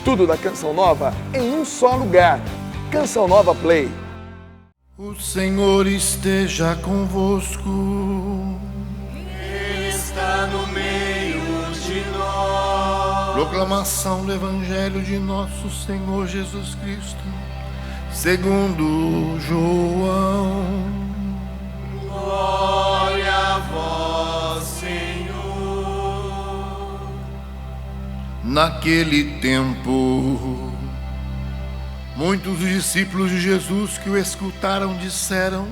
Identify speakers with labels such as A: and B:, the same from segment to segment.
A: Tudo da Canção Nova em um só lugar. Canção Nova Play.
B: O Senhor esteja convosco.
C: Ele está no meio de nós.
B: Proclamação do Evangelho de nosso Senhor Jesus Cristo, segundo João.
C: Glória a vós, Senhor.
B: Naquele tempo, muitos dos discípulos de Jesus que o escutaram disseram: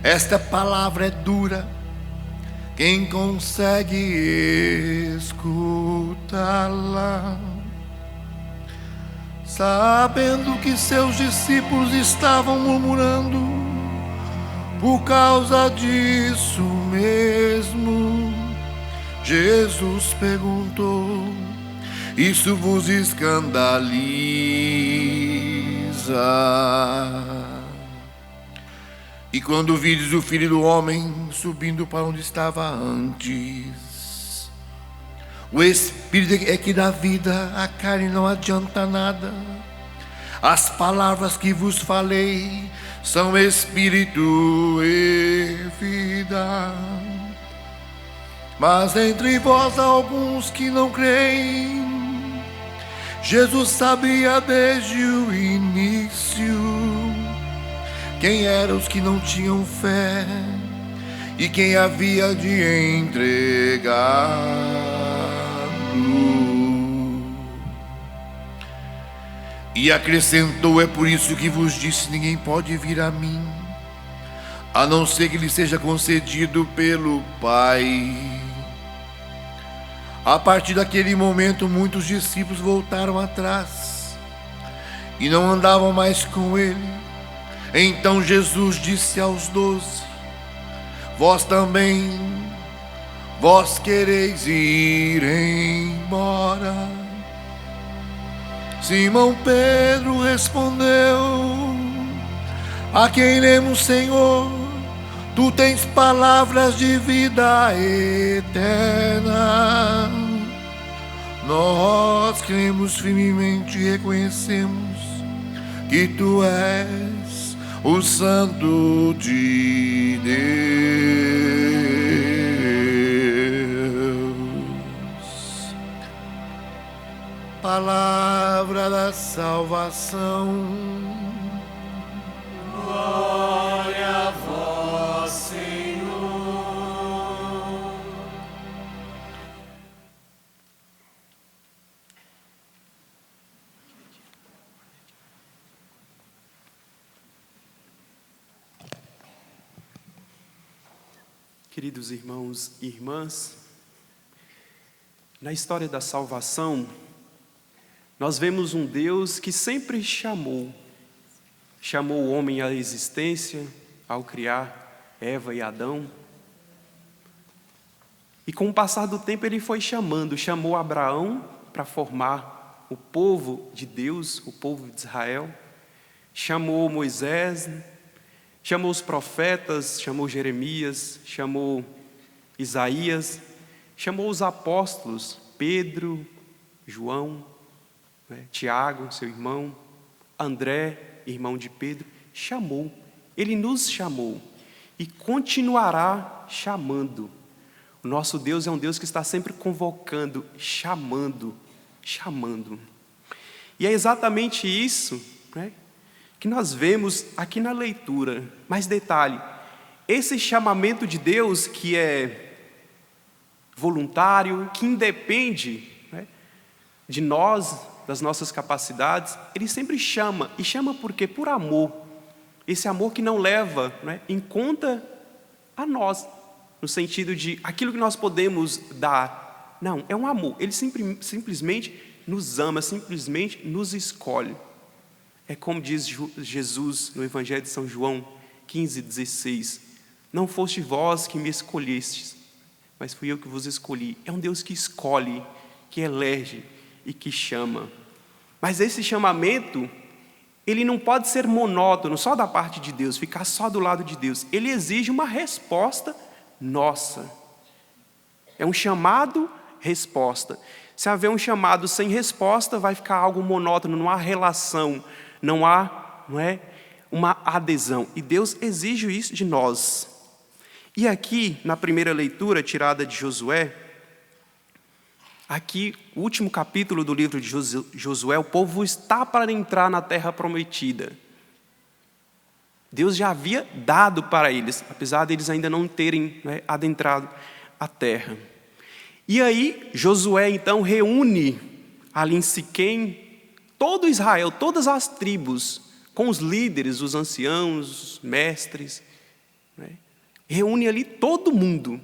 B: esta palavra é dura, quem consegue escutá-la? Sabendo que seus discípulos estavam murmurando por causa disso mesmo, Jesus perguntou: isso vos escandaliza? E quando vides o Filho do Homem subindo para onde estava antes, o Espírito é que dá vida, a carne não adianta nada. As palavras que vos falei são Espírito e vida. Mas entre vós há alguns que não creem. Jesus sabia desde o início quem eram os que não tinham fé e quem havia de entregá-lo. E acrescentou: é por isso que vos disse, ninguém pode vir a mim, a não ser que lhe seja concedido pelo Pai. A partir daquele momento, muitos discípulos voltaram atrás e não andavam mais com ele. Então Jesus disse aos 12: vós também, vós quereis ir embora? Simão Pedro respondeu: a quem iremos, Senhor? Tu tens palavras de vida eterna. Nós cremos firmemente e reconhecemos que Tu és o Santo de Deus. Palavra da salvação.
C: Glória a vós, Senhor.
D: Queridos irmãos e irmãs, na história da salvação, nós vemos um Deus que sempre chamou o homem à existência ao criar Eva e Adão. E com o passar do tempo ele foi chamou Abraão para formar o povo de Deus, o povo de Israel. Chamou Moisés, chamou os profetas, chamou Jeremias, chamou Isaías, chamou os apóstolos, Pedro, João, Tiago, seu irmão, André, irmão de Pedro. Chamou, ele nos chamou e continuará chamando. O nosso Deus é um Deus que está sempre convocando, chamando. E é exatamente isso, que nós vemos aqui na leitura. Mas detalhe, esse chamamento de Deus que é voluntário, que independe de nós, das nossas capacidades, Ele sempre chama. E chama por quê? Por amor. Esse amor que não leva em conta a nós, no sentido de aquilo que nós podemos dar. Não, é um amor. Ele simplesmente nos ama, simplesmente nos escolhe. É como diz Jesus no Evangelho de São João 15:16. Não foste vós que me escolhestes, mas fui eu que vos escolhi. É um Deus que escolhe, que elege e que chama. Mas esse chamamento, ele não pode ser monótono, só da parte de Deus, ficar só do lado de Deus. Ele exige uma resposta nossa. É um chamado, resposta. Se haver um chamado sem resposta, vai ficar algo monótono, não há relação, não há, uma adesão. E Deus exige isso de nós. E aqui, na primeira leitura tirada de Josué, aqui, o último capítulo do livro de Josué, o povo está para entrar na terra prometida. Deus já havia dado para eles, apesar de eles ainda não terem adentrado a terra. E aí, Josué então reúne ali em Siquém todo Israel, todas as tribos, com os líderes, os anciãos, os mestres, reúne ali todo mundo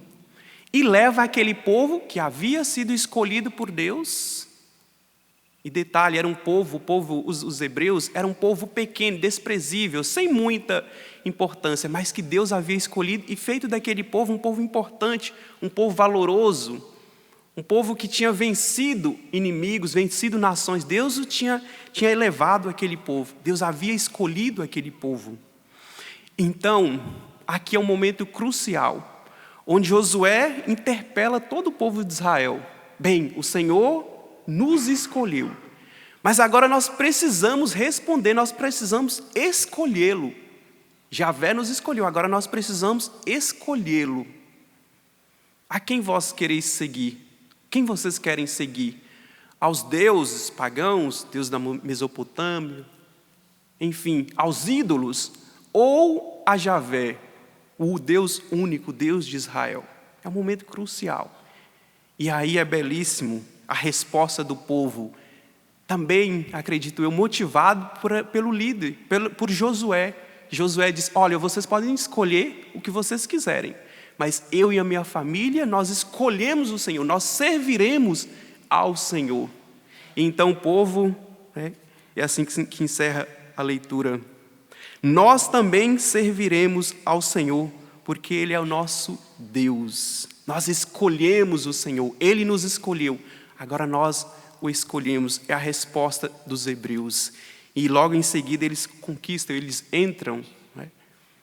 D: e leva aquele povo que havia sido escolhido por Deus. E detalhe, era um povo, os hebreus, era um povo pequeno, desprezível, sem muita importância, mas que Deus havia escolhido e feito daquele povo um povo importante, um povo valoroso, um povo que tinha vencido inimigos, vencido nações. Deus o tinha elevado aquele povo, Deus havia escolhido aquele povo. Então, aqui é um momento crucial, onde Josué interpela todo o povo de Israel. Bem, o Senhor nos escolheu, mas agora nós precisamos responder, nós precisamos escolhê-lo. Javé nos escolheu, agora nós precisamos escolhê-lo. A quem vós quereis seguir? Quem vocês querem seguir? Aos deuses pagãos, deus da Mesopotâmia, enfim, aos ídolos, ou a Javé, o Deus único, Deus de Israel? É um momento crucial. E aí é belíssimo a resposta do povo, também, acredito eu, motivado pelo líder, por Josué. Josué diz: olha, vocês podem escolher o que vocês quiserem, mas eu e a minha família, nós escolhemos o Senhor, nós serviremos ao Senhor. E então o povo, é assim que encerra a leitura: nós também serviremos ao Senhor, porque Ele é o nosso Deus. Nós escolhemos o Senhor, Ele nos escolheu, agora nós o escolhemos. É a resposta dos hebreus. E logo em seguida eles conquistam, eles entram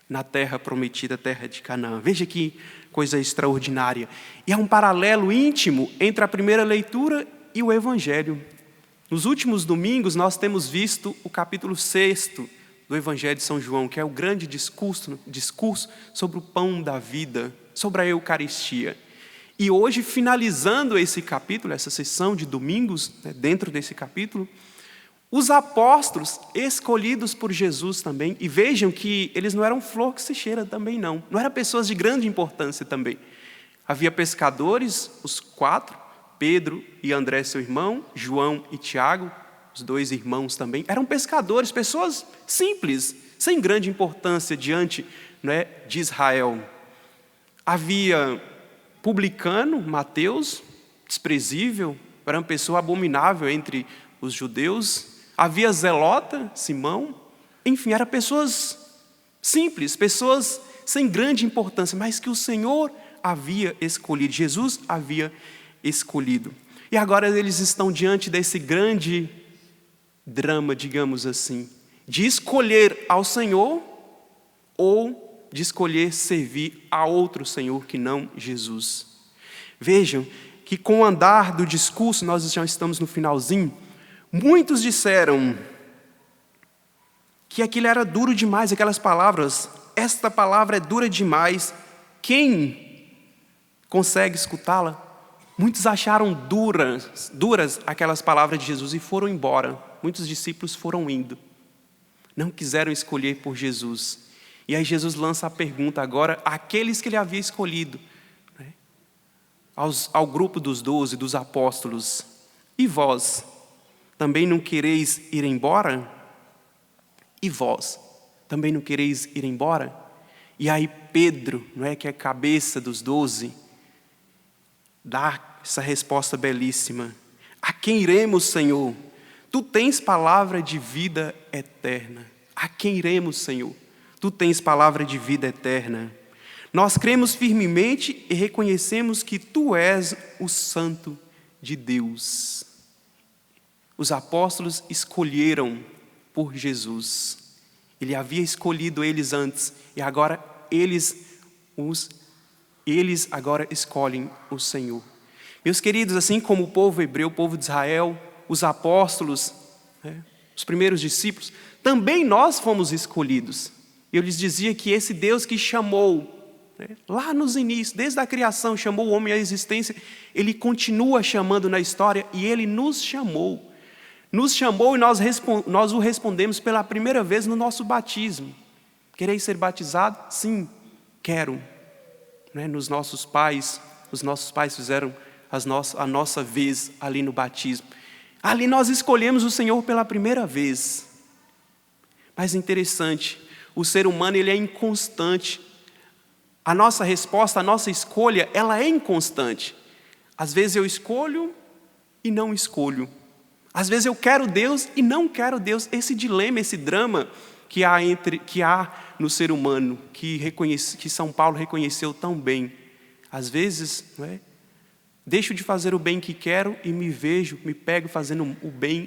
D: na terra prometida, terra de Canaã. Veja que coisa extraordinária. E há um paralelo íntimo entre a primeira leitura e o Evangelho. Nos últimos domingos nós temos visto o capítulo 6 do Evangelho de São João, que é o grande discurso sobre o pão da vida, sobre a Eucaristia. E hoje, finalizando esse capítulo, essa sessão de domingos, dentro desse capítulo, os apóstolos escolhidos por Jesus também, e vejam que eles não eram flor que se cheira também não eram pessoas de grande importância também. Havia pescadores, os 4, Pedro e André seu irmão, João e Tiago, os 2 irmãos também, eram pescadores, pessoas simples, sem grande importância diante de Israel. Havia publicano, Mateus, desprezível, era uma pessoa abominável entre os judeus. Havia zelota, Simão, enfim, eram pessoas simples, pessoas sem grande importância, mas que o Senhor havia escolhido, Jesus havia escolhido. E agora eles estão diante desse grande drama, digamos assim, de escolher ao Senhor ou de escolher servir a outro Senhor que não Jesus. Vejam que com o andar do discurso, nós já estamos no finalzinho, muitos disseram que aquilo era duro demais, aquelas palavras, esta palavra é dura demais, quem consegue escutá-la? Muitos acharam duras aquelas palavras de Jesus e foram embora. Muitos discípulos foram indo, não quiseram escolher por Jesus. E aí Jesus lança a pergunta agora àqueles que ele havia escolhido, ao grupo dos 12, dos apóstolos: e vós, também não quereis ir embora? E vós, também não quereis ir embora? E aí Pedro, que é a cabeça dos 12, dá essa resposta belíssima: a quem iremos, Senhor? Tu tens palavra de vida eterna. A quem iremos, Senhor? Tu tens palavra de vida eterna. Nós cremos firmemente e reconhecemos que Tu és o Santo de Deus. Os apóstolos escolheram por Jesus. Ele havia escolhido eles antes e agora eles agora escolhem o Senhor. Meus queridos, assim como o povo hebreu, o povo de Israel, os apóstolos, os primeiros discípulos, também nós fomos escolhidos. Eu lhes dizia que esse Deus que chamou, lá nos inícios, desde a criação, chamou o homem à existência, Ele continua chamando na história e Ele nos chamou. Nos chamou e nós o respondemos pela primeira vez no nosso batismo. Quereis ser batizado? Sim, quero. Os nossos pais fizeram a nossa vez ali no batismo. Ali nós escolhemos o Senhor pela primeira vez. Mas interessante, o ser humano ele é inconstante. A nossa resposta, a nossa escolha, ela é inconstante. Às vezes eu escolho e não escolho. Às vezes eu quero Deus e não quero Deus. Esse dilema, esse drama que há no ser humano, que São Paulo reconheceu tão bem. Às vezes, deixo de fazer o bem que quero e me pego fazendo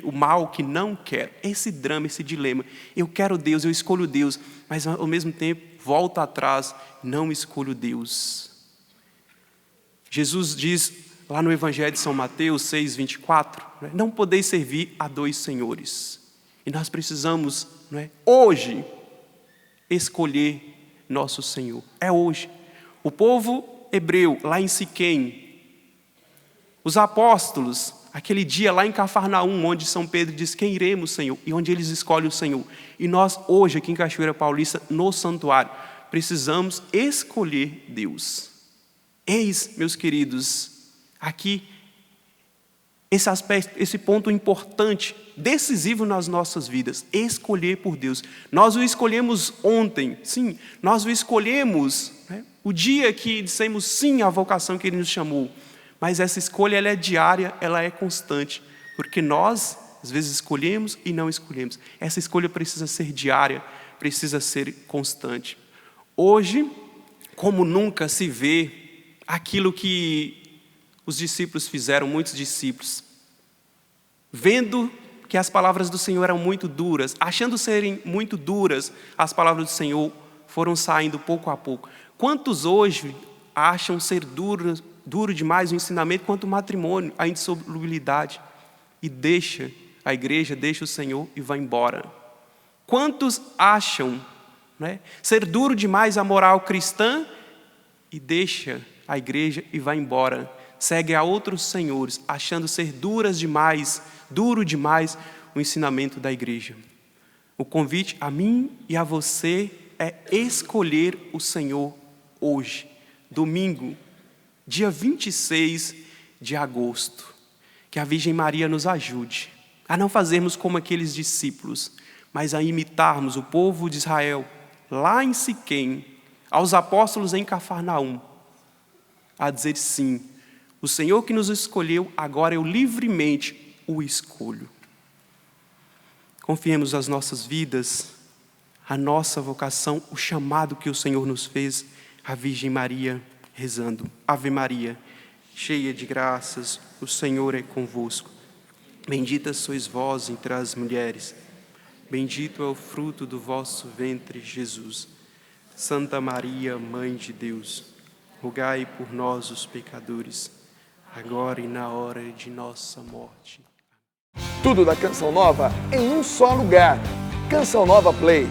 D: o mal que não quero. Esse drama, esse dilema. Eu quero Deus, eu escolho Deus, mas ao mesmo tempo volto atrás, não escolho Deus. Jesus diz lá no Evangelho de São Mateus 6:24, não podeis servir a dois senhores. E nós precisamos, hoje, escolher nosso Senhor. É hoje. O povo hebreu, lá em Siquém, os apóstolos, aquele dia lá em Cafarnaum, onde São Pedro diz, quem iremos, Senhor? E onde eles escolhem o Senhor. E nós, hoje, aqui em Cachoeira Paulista, no santuário, precisamos escolher Deus. Eis, meus queridos, aqui, esse aspecto, esse ponto importante, decisivo nas nossas vidas, escolher por Deus. Nós o escolhemos ontem, sim, nós o escolhemos, o dia que dissemos sim à vocação que Ele nos chamou. Mas essa escolha ela é diária, ela é constante, porque nós, às vezes, escolhemos e não escolhemos. Essa escolha precisa ser diária, precisa ser constante. Hoje, como nunca se vê aquilo que os discípulos fizeram, muitos discípulos, vendo que as palavras do Senhor eram muito duras, achando serem muito duras, as palavras do Senhor foram saindo pouco a pouco. Quantos hoje acham ser duro demais o ensinamento quanto o matrimônio, a indissolubilidade, e deixa a igreja, deixa o Senhor e vai embora? Quantos acham ser duro demais a moral cristã e deixa a igreja e vai embora? Segue a outros senhores, achando ser duro demais o ensinamento da igreja. O convite a mim e a você é escolher o Senhor hoje, domingo, dia 26 de agosto. Que a Virgem Maria nos ajude a não fazermos como aqueles discípulos, mas a imitarmos o povo de Israel, lá em Siquém, aos apóstolos em Cafarnaum, a dizer sim, o Senhor que nos escolheu, agora eu livremente o escolho. Confiemos as nossas vidas, a nossa vocação, o chamado que o Senhor nos fez, a Virgem Maria, rezando. Ave Maria, cheia de graças, o Senhor é convosco. Bendita sois vós entre as mulheres. Bendito é o fruto do vosso ventre, Jesus. Santa Maria, Mãe de Deus, rogai por nós, os pecadores, agora e na hora de nossa morte.
A: Tudo da Canção Nova em um só lugar. Canção Nova Play.